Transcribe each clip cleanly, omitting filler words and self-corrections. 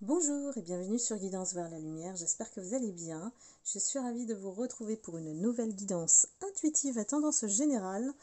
Bonjour et bienvenue sur Guidance vers la lumière, j'espère que vous allez bien. Je suis ravie de vous retrouver pour une nouvelle guidance intuitive à tendance générale.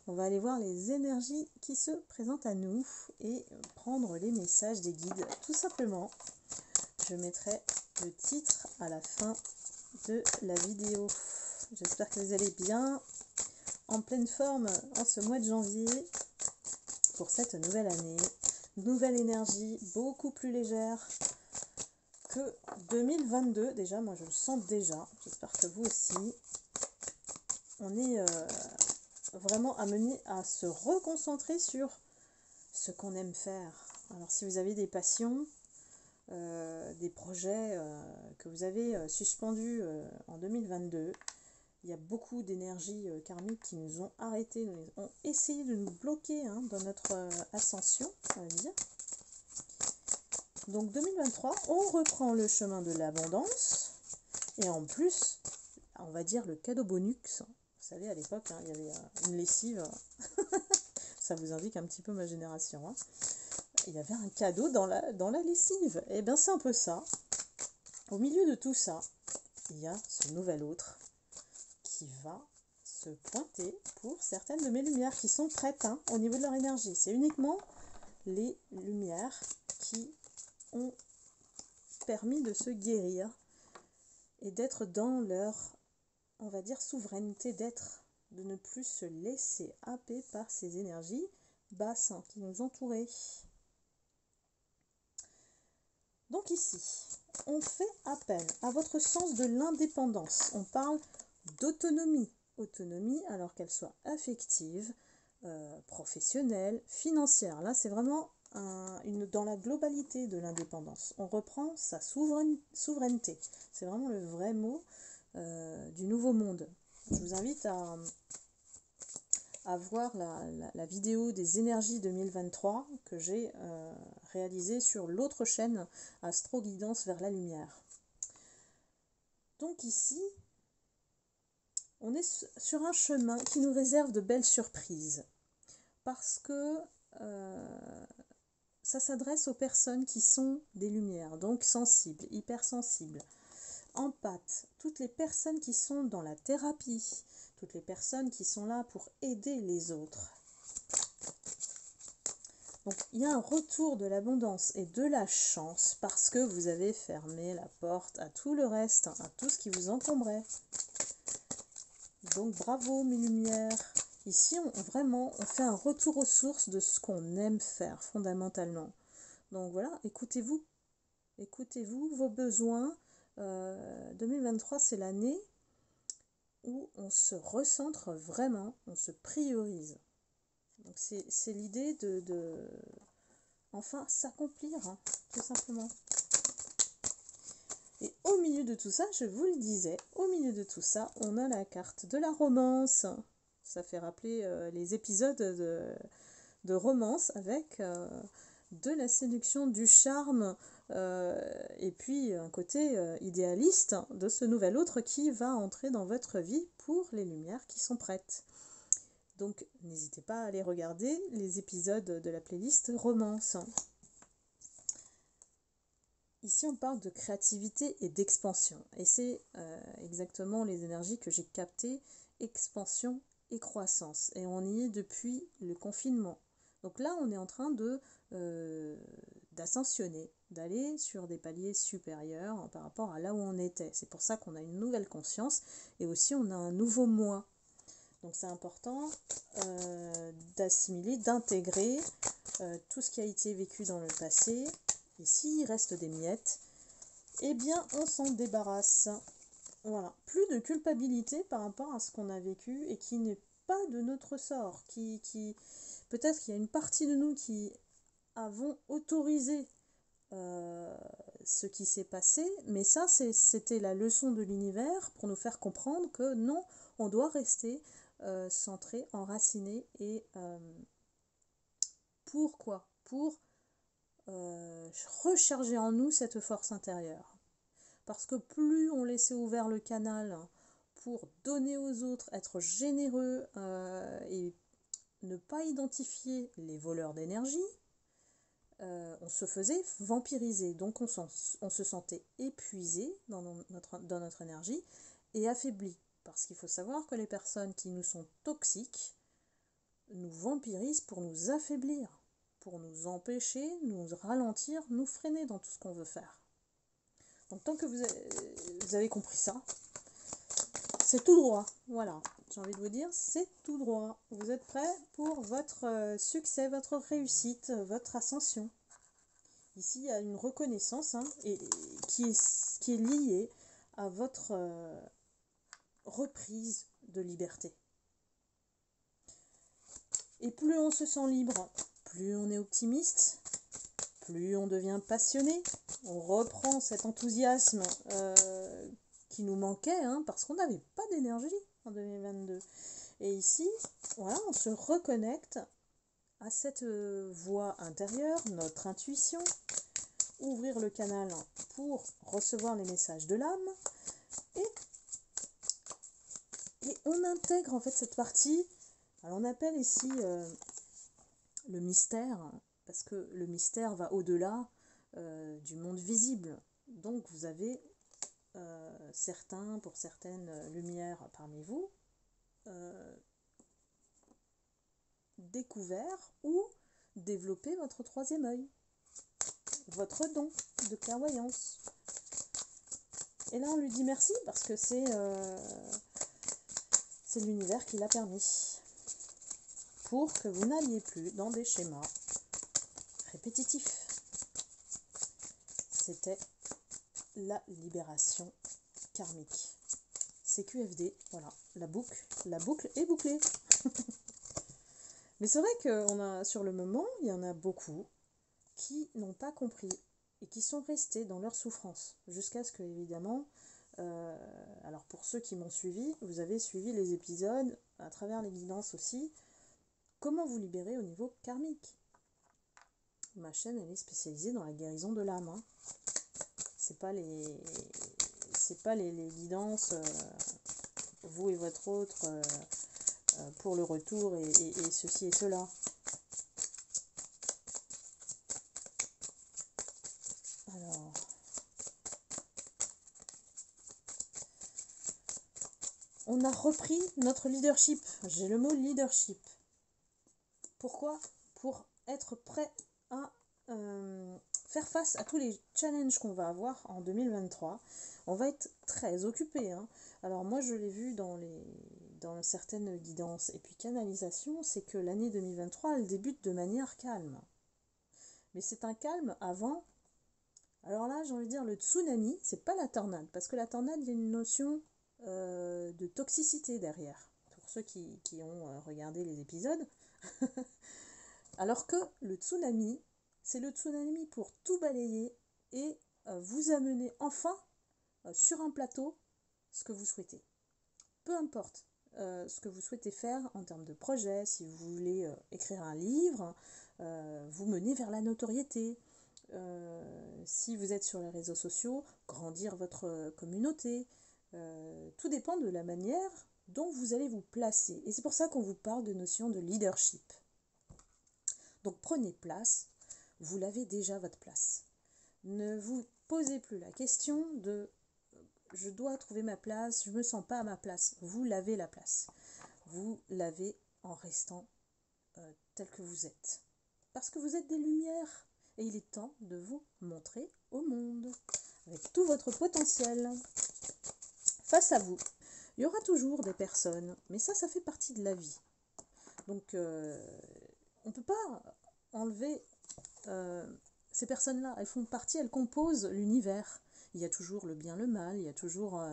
On va aller voir les énergies qui se présentent à nous et prendre les messages des guides tout simplement. Je mettrai le titre à la fin de la vidéo. J'espère que vous allez bien, en pleine forme en ce mois de janvier pour cette nouvelle année. Nouvelle énergie, beaucoup plus légère que 2022. Déjà, moi je le sens déjà. J'espère que vous aussi. On est vraiment amené à se reconcentrer sur ce qu'on aime faire. Alors si vous avez des passions, des projets que vous avez suspendus en 2022, il y a beaucoup d'énergies karmiques qui nous ont arrêtés, ont essayé de nous bloquer dans notre ascension, on va dire. Donc 2023, on reprend le chemin de l'abondance et en plus, on va dire le cadeau bonus. Vous savez, à l'époque, il y avait une lessive, ça vous indique un petit peu ma génération. Il y avait un cadeau dans la lessive. Et bien c'est un peu ça. Au milieu de tout ça, il y a ce nouvel autre qui va se pointer pour certaines de mes lumières qui sont prêtes au niveau de leur énergie. C'est uniquement les lumières qui ont permis de se guérir et d'être dans leur, on va dire, souveraineté d'être, de ne plus se laisser happer par ces énergies basses qui nous entouraient. Donc ici, on fait appel à votre sens de l'indépendance. On parle d'autonomie. Autonomie, alors qu'elle soit affective, professionnelle, financière. Là, c'est vraiment dans la globalité de l'indépendance. On reprend sa souveraineté. C'est vraiment le vrai mot du nouveau monde. Je vous invite à voir la vidéo des énergies 2023 que j'ai réalisée sur l'autre chaîne Astro Guidance vers la lumière. Donc ici, on est sur un chemin qui nous réserve de belles surprises parce que ça s'adresse aux personnes qui sont des lumières, donc sensibles, hypersensibles, empathes, toutes les personnes qui sont dans la thérapie, toutes les personnes qui sont là pour aider les autres. Donc il y a un retour de l'abondance et de la chance parce que vous avez fermé la porte à tout le reste, à tout ce qui vous encombrait. Donc bravo mes lumières. Ici on fait un retour aux sources de ce qu'on aime faire fondamentalement. Donc voilà, écoutez-vous vos besoins. 2023 c'est l'année où on se recentre vraiment, on se priorise. Donc c'est l'idée de enfin s'accomplir, tout simplement. Et au milieu de tout ça, je vous le disais, au milieu de tout ça, on a la carte de la romance. Ça fait rappeler les épisodes de romance avec de la séduction, du charme et puis un côté idéaliste de ce nouvel autre qui va entrer dans votre vie pour les lumières qui sont prêtes. Donc n'hésitez pas à aller regarder les épisodes de la playlist romance. Ici, on parle de créativité et d'expansion. Et c'est exactement les énergies que j'ai captées, expansion et croissance. Et on y est depuis le confinement. Donc là, on est en train d'ascensionner, d'aller sur des paliers supérieurs par rapport à là où on était. C'est pour ça qu'on a une nouvelle conscience et aussi on a un nouveau moi. Donc c'est important d'assimiler, d'intégrer tout ce qui a été vécu dans le passé. Et s'il reste des miettes, eh bien on s'en débarrasse. Voilà, plus de culpabilité par rapport à ce qu'on a vécu et qui n'est pas de notre sort. Peut-être qu'il y a une partie de nous qui avons autorisé ce qui s'est passé, mais ça c'était la leçon de l'univers pour nous faire comprendre que non, on doit rester centré, enraciné et pourquoi ? Pour recharger en nous cette force intérieure. Parce que plus on laissait ouvert le canal pour donner aux autres, être généreux et ne pas identifier les voleurs d'énergie, on se faisait vampiriser, donc on se sentait épuisé dans notre énergie et affaibli. Parce qu'il faut savoir que les personnes qui nous sont toxiques nous vampirisent pour nous affaiblir, pour nous empêcher, nous ralentir, nous freiner dans tout ce qu'on veut faire. Donc tant que vous avez compris ça, c'est tout droit. Voilà, j'ai envie de vous dire, c'est tout droit. Vous êtes prêts pour votre succès, votre réussite, votre ascension. Ici, il y a une reconnaissance qui est liée à votre reprise de liberté. Et plus on se sent libre, plus on est optimiste, plus on devient passionné, on reprend cet enthousiasme qui nous manquait, parce qu'on n'avait pas d'énergie en 2022. Et ici, voilà, on se reconnecte à cette voix intérieure, notre intuition, ouvrir le canal pour recevoir les messages de l'âme, et on intègre en fait cette partie. Alors on appelle ici le mystère, parce que le mystère va au-delà du monde visible. Donc vous avez pour certaines lumières parmi vous, découvert ou développé votre troisième œil, votre don de clairvoyance. Et là on lui dit merci parce que c'est l'univers qui l'a permis, pour que vous n'alliez plus dans des schémas répétitifs. C'était la libération karmique. C'est QFD, voilà, la boucle est bouclée. Mais c'est vrai sur le moment, il y en a beaucoup qui n'ont pas compris et qui sont restés dans leur souffrance, jusqu'à ce que, évidemment, alors pour ceux qui m'ont suivi, vous avez suivi les épisodes à travers les guidances aussi, comment vous libérer au niveau karmique. Ma chaîne, elle est spécialisée dans la guérison de l'âme. C'est pas les guidances, vous et votre autre, pour le retour et ceci et cela. Alors, on a repris notre leadership. J'ai le mot leadership. Pourquoi ? Pour être prêt à faire face à tous les challenges qu'on va avoir en 2023. On va être très occupé. Alors moi je l'ai vu dans certaines guidances et puis canalisations, c'est que l'année 2023 elle débute de manière calme. Mais c'est un calme avant. Alors là j'ai envie de dire le tsunami, c'est pas la tornade, parce que la tornade il y a une notion de toxicité derrière, pour ceux qui ont regardé les épisodes. Alors que le tsunami, c'est le tsunami pour tout balayer et vous amener enfin sur un plateau ce que vous souhaitez. Peu importe ce que vous souhaitez faire en termes de projet, si vous voulez écrire un livre, vous mener vers la notoriété. Si vous êtes sur les réseaux sociaux, grandir votre communauté. Tout dépend de la manière dont vous allez vous placer. Et c'est pour ça qu'on vous parle de notion de leadership. Donc prenez place, vous l'avez déjà votre place. Ne vous posez plus la question de je dois trouver ma place, je ne me sens pas à ma place. Vous l'avez la place. Vous l'avez en restant tel que vous êtes. Parce que vous êtes des lumières. Et il est temps de vous montrer au monde. Avec tout votre potentiel. Face à vous, il y aura toujours des personnes. Mais ça fait partie de la vie. Donc, on ne peut pas enlever ces personnes-là. Elles font partie, elles composent l'univers. Il y a toujours le bien, le mal, il y a toujours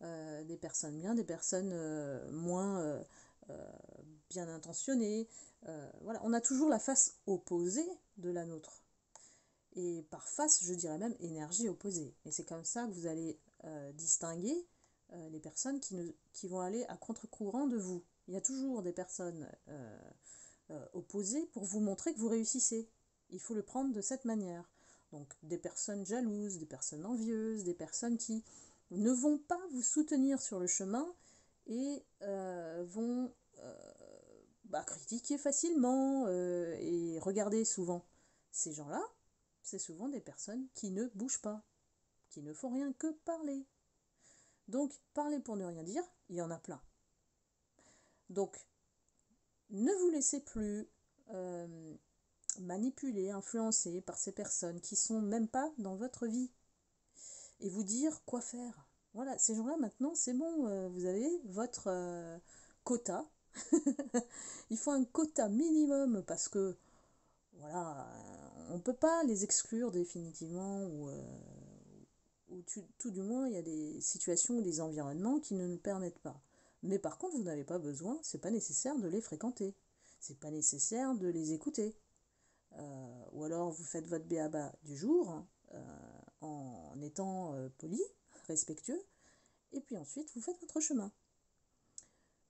des personnes bien, des personnes moins bien intentionnées. Voilà, on a toujours la face opposée de la nôtre. Et par face, je dirais même énergie opposée. Et c'est comme ça que vous allez distinguer les personnes qui vont aller à contre-courant de vous. Il y a toujours des personnes opposées pour vous montrer que vous réussissez. Il faut le prendre de cette manière. Donc des personnes jalouses, des personnes envieuses, des personnes qui ne vont pas vous soutenir sur le chemin et vont critiquer facilement et regarder souvent. Ces gens-là, c'est souvent des personnes qui ne bougent pas, qui ne font rien que parler. Donc, parler pour ne rien dire, il y en a plein. Donc, ne vous laissez plus manipuler, influencer par ces personnes qui sont même pas dans votre vie et vous dire quoi faire. Voilà, ces gens-là maintenant, c'est bon, vous avez votre quota. Il faut un quota minimum parce que voilà, on ne peut pas les exclure définitivement ou tout du moins il y a des situations ou des environnements qui ne nous permettent pas. Mais par contre, vous n'avez pas besoin, c'est pas nécessaire de les fréquenter. C'est pas nécessaire de les écouter. Ou alors vous faites votre b.a.-ba du jour en étant poli, respectueux, et puis ensuite vous faites votre chemin.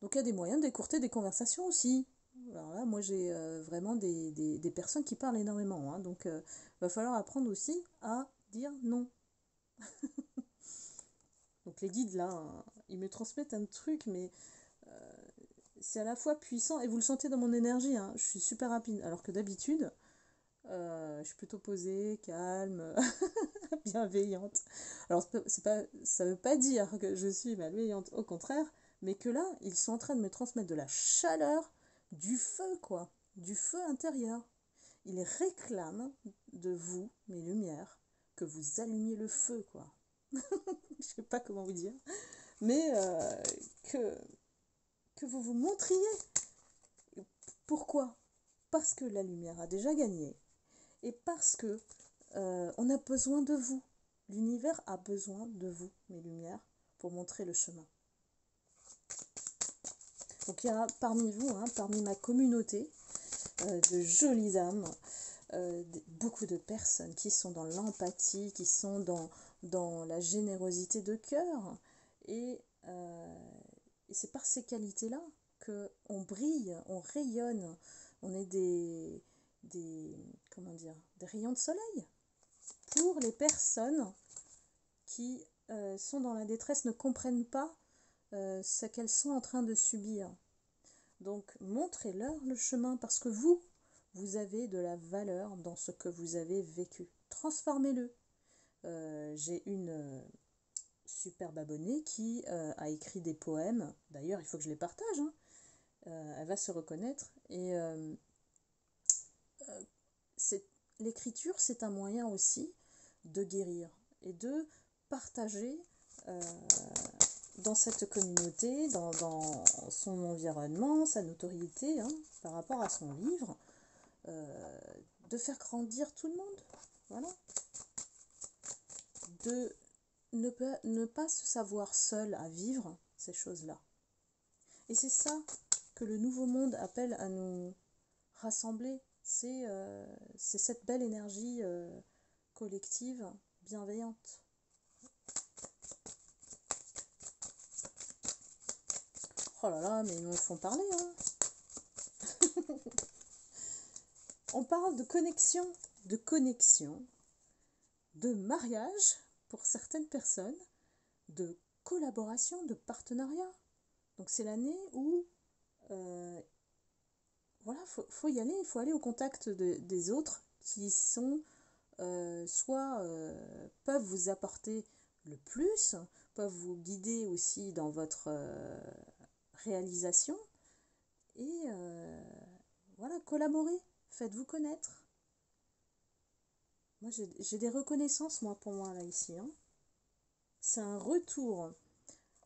Donc il y a des moyens d'écourter des conversations aussi. Alors là, moi j'ai vraiment des personnes qui parlent énormément, hein, donc va falloir apprendre aussi à dire non. Donc les guides là, hein, ils me transmettent un truc, mais c'est à la fois puissant, et vous le sentez dans mon énergie, hein, je suis super rapide, alors que d'habitude, je suis plutôt posée, calme, bienveillante. Alors, ça veut pas dire que je suis malveillante, au contraire, mais que là, ils sont en train de me transmettre de la chaleur, du feu, quoi, du feu intérieur. Ils réclament de vous, mes lumières, que vous allumiez le feu, quoi. Je sais pas comment vous dire, mais que vous vous montriez. Pourquoi? Parce que la lumière a déjà gagné et parce que on a besoin de vous. L'univers a besoin de vous, mes lumières, pour montrer le chemin. Donc il y a parmi vous, hein, parmi ma communauté, de jolies âmes, beaucoup de personnes qui sont dans l'empathie, qui sont dans la générosité de cœur. Et c'est par ces qualités-là qu'on brille, on rayonne, on est comment dire, des rayons de soleil pour les personnes qui sont dans la détresse, ne comprennent pas ce qu'elles sont en train de subir. Donc montrez-leur le chemin parce que vous avez de la valeur dans ce que vous avez vécu. Transformez-le. J'ai une superbe abonnée qui a écrit des poèmes. D'ailleurs, il faut que je les partage, hein. Elle va se reconnaître. Et l'écriture, c'est un moyen aussi de guérir et de partager dans cette communauté, dans son environnement, sa notoriété, hein, par rapport à son livre, de faire grandir tout le monde. Voilà. De ne pas se savoir seul à vivre ces choses-là. Et c'est ça que le nouveau monde appelle à nous rassembler. C'est cette belle énergie collective, bienveillante. Oh là là, mais ils me font parler, hein. On parle de connexion, de mariage pour certaines personnes, de collaboration, de partenariat. Donc c'est l'année où voilà, faut y aller, il faut aller au contact des autres qui sont soit peuvent vous apporter le plus, peuvent vous guider aussi dans votre réalisation et voilà, collaborer, faites-vous connaître. Moi j'ai des reconnaissances pour moi là ici, hein. C'est un retour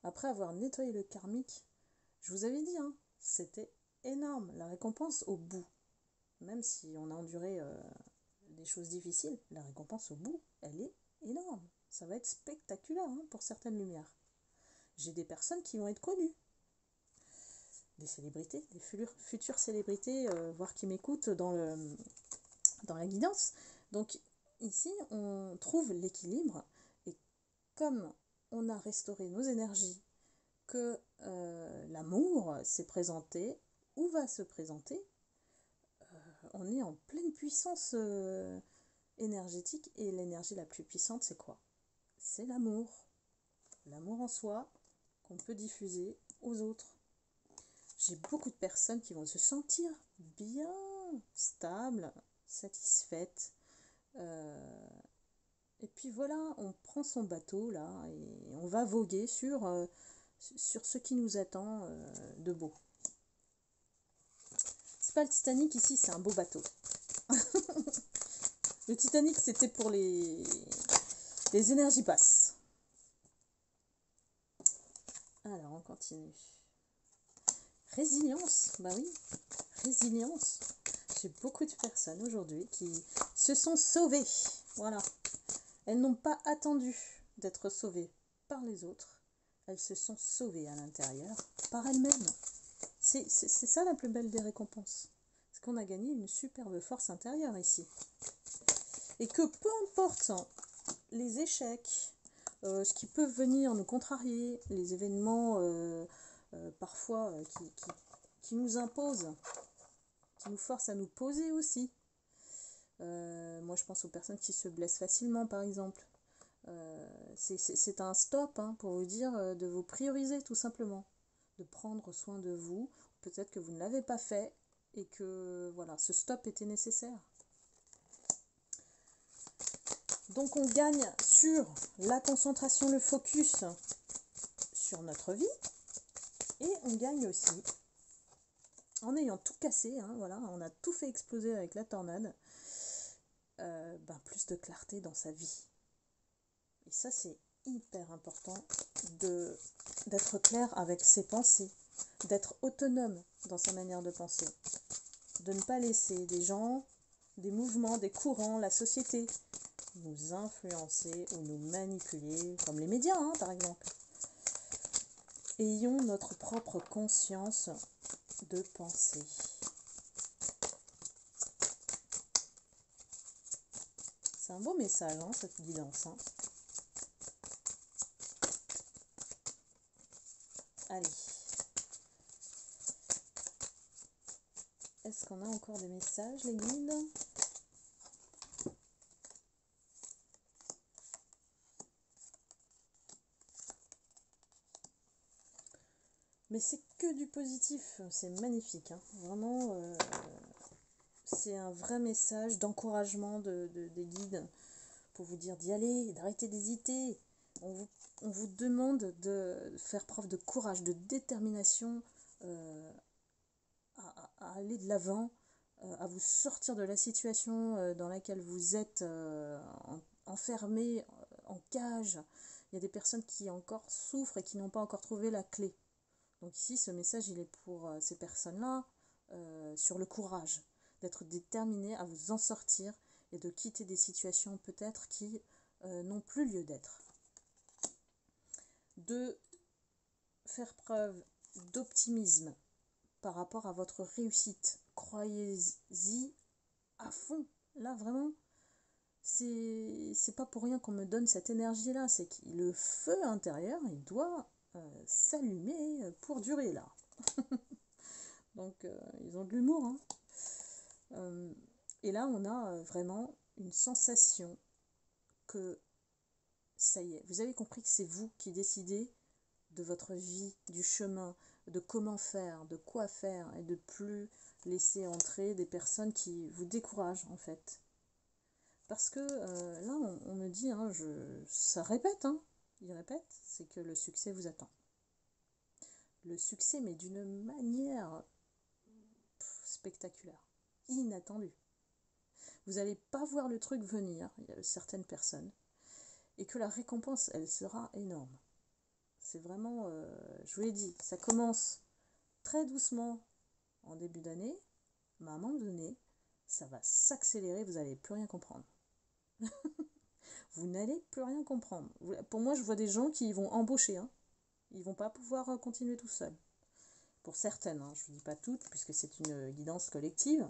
après avoir nettoyé le karmique. Je vous avais dit, hein, c'était énorme, la récompense au bout. Même si on a enduré des choses difficiles, la récompense au bout, elle est énorme. Ça va être spectaculaire, hein, pour certaines lumières. J'ai des personnes qui vont être connues. Des célébrités, des futures célébrités, voire qui m'écoutent dans la guidance. Donc ici, on trouve l'équilibre. Et comme on a restauré nos énergies, que l'amour s'est présenté ou va se présenter, on est en pleine puissance énergétique. Et l'énergie la plus puissante, c'est quoi? C'est l'amour. L'amour en soi qu'on peut diffuser aux autres. J'ai beaucoup de personnes qui vont se sentir bien stables, satisfaite. Et puis voilà, on prend son bateau là et on va voguer sur ce qui nous attend de beau. C'est pas le Titanic ici, c'est un beau bateau. Le Titanic, c'était pour les énergies basses. Alors, on continue. Résilience, bah oui, résilience. J'ai beaucoup de personnes aujourd'hui qui se sont sauvées. Voilà. Elles n'ont pas attendu d'être sauvées par les autres. Elles se sont sauvées à l'intérieur par elles-mêmes. C'est ça la plus belle des récompenses. Parce qu'on a gagné une superbe force intérieure ici. Et que peu importe les échecs, ce qui peut venir nous contrarier, les événements parfois qui nous imposent, qui nous forcent à nous poser aussi. Moi je pense aux personnes qui se blessent facilement par exemple. C'est un stop pour vous dire de vous prioriser tout simplement, de prendre soin de vous. Peut-être que vous ne l'avez pas fait et que voilà, ce stop était nécessaire. Donc on gagne sur la concentration, le focus sur notre vie, et on gagne aussi en ayant tout cassé, voilà, on a tout fait exploser avec la tornade, plus de clarté dans sa vie. Et ça c'est hyper important d'être clair avec ses pensées, d'être autonome dans sa manière de penser, de ne pas laisser des gens, des mouvements, des courants, la société nous influencer ou nous manipuler, comme les médias par exemple. Ayons notre propre conscience de pensée. C'est un beau message, cette guidance. Allez. Est-ce qu'on a encore des messages, les guides ? Mais c'est que du positif, c'est magnifique. Vraiment, c'est un vrai message d'encouragement des guides pour vous dire d'y aller, d'arrêter d'hésiter. On vous demande de faire preuve de courage, de détermination à aller de l'avant, à vous sortir de la situation dans laquelle vous êtes enfermé, en cage. Il y a des personnes qui encore souffrent et qui n'ont pas encore trouvé la clé. Donc ici, ce message, il est pour ces personnes-là, sur le courage, d'être déterminé à vous en sortir et de quitter des situations peut-être qui n'ont plus lieu d'être. De faire preuve d'optimisme par rapport à votre réussite. Croyez-y à fond. Là, vraiment, c'est pas pour rien qu'on me donne cette énergie-là. C'est que le feu intérieur, il doit s'allumer pour durer, là. Donc, ils ont de l'humour. Et là, on a vraiment une sensation que ça y est, vous avez compris que c'est vous qui décidez de votre vie, du chemin, de comment faire, de quoi faire, et de plus laisser entrer des personnes qui vous découragent en fait. Parce que là, on me dit, ça répète, il répète, c'est que le succès vous attend. Le succès, mais d'une manière spectaculaire, inattendue. Vous n'allez pas voir le truc venir, il y a certaines personnes, et que la récompense, elle sera énorme. C'est vraiment, je vous l'ai dit, ça commence très doucement en début d'année, mais à un moment donné, ça va s'accélérer, vous n'allez plus rien comprendre. Vous n'allez plus rien comprendre. Pour moi, je vois des gens qui vont embaucher, ils vont pas pouvoir continuer tout seuls. Pour certaines, je ne vous dis pas toutes, puisque c'est une guidance collective,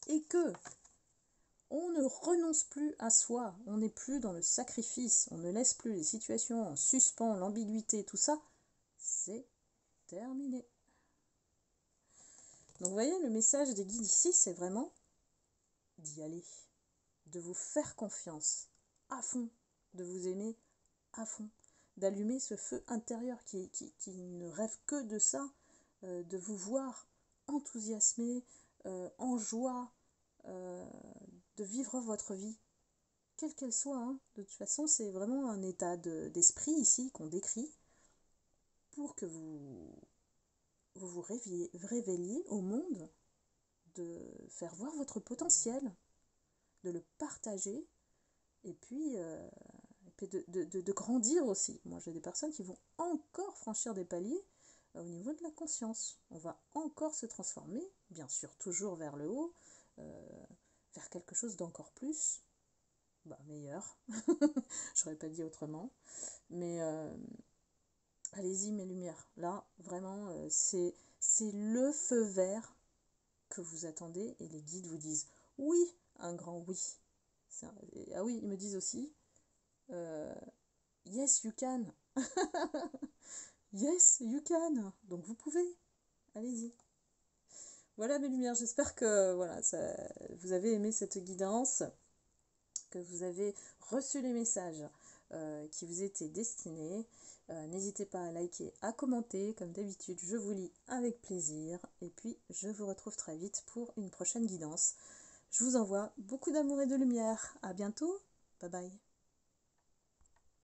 et que on ne renonce plus à soi, on n'est plus dans le sacrifice, on ne laisse plus les situations en suspens, l'ambiguïté, tout ça, c'est terminé. Donc vous voyez, le message des guides ici, c'est vraiment d'y aller, de vous faire confiance à fond, de vous aimer à fond, d'allumer ce feu intérieur qui ne rêve que de ça, de vous voir enthousiasmé, en joie, euh, de vivre votre vie, quelle qu'elle soit, hein. De toute façon, c'est vraiment un état d'esprit ici qu'on décrit pour que vous révéliez au monde, de faire voir votre potentiel, de le partager et puis de grandir aussi. Moi, j'ai des personnes qui vont encore franchir des paliers au niveau de la conscience. On va encore se transformer, bien sûr, toujours vers le haut, euh, vers quelque chose d'encore plus meilleur. J'aurais pas dit autrement. Mais allez-y, mes lumières. Là, vraiment, c'est le feu vert que vous attendez et les guides vous disent oui, un grand oui. Ah oui, ils me disent aussi euh, yes, you can. Yes, you can. Donc vous pouvez. Allez-y. Voilà mes lumières, j'espère que voilà, vous avez aimé cette guidance, que vous avez reçu les messages qui vous étaient destinés. N'hésitez pas à liker, à commenter, comme d'habitude, je vous lis avec plaisir. Et puis, je vous retrouve très vite pour une prochaine guidance. Je vous envoie beaucoup d'amour et de lumière. À bientôt. Bye bye.